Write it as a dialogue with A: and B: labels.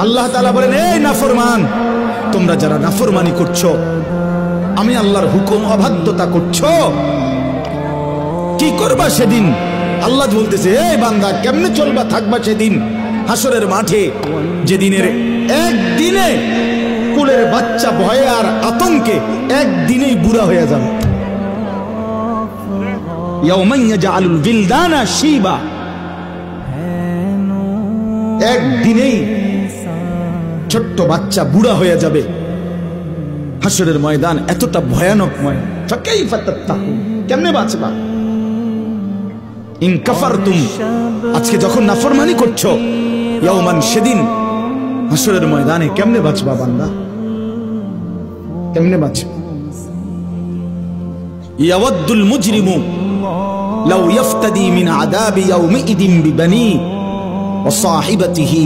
A: আল্লাহ তাআলা বলেন, এই নাফরমান, তোমরা যারা নাফরমানি করছো, আমি আল্লাহর হুকুম অবাধ্যতা করছো, কি করবা সেদিন? আল্লাহ বলতেছে, এই বান্দা, কেমনে চলবা থাকবা সেদিন হাসরের মাঠে, যেদিনের একদিনে কুলের বাচ্চা ভয়ে আর আতঙ্কে একদিনেই বুড়া হয়ে যাবে। ইয়াউমান ইয়াজআলুল বিলদানা শিবা, একদিনেই ছোট্ট বাচ্চা বুড়া হয়ে যাবে। হাসরের ময়দান এতটা ভয়ানকময়। ফাকাইফা তাত্তাকুন, কেমনে বাঁচবা? ইন কাফারতুম, আজকে যখন নাফরমানি করছো, ইয়াউমান, সেদিন হাসরের ময়দানে কেমনে বাঁচবা বান্দা? কেমনে বাঁচবা? ইয়াওয়াদ্দুল মুজরিমু লাউ ইফতাদি মিন আযাবি ইয়াউমিইদিন বিবানি ওয়া সাহিবাতিহি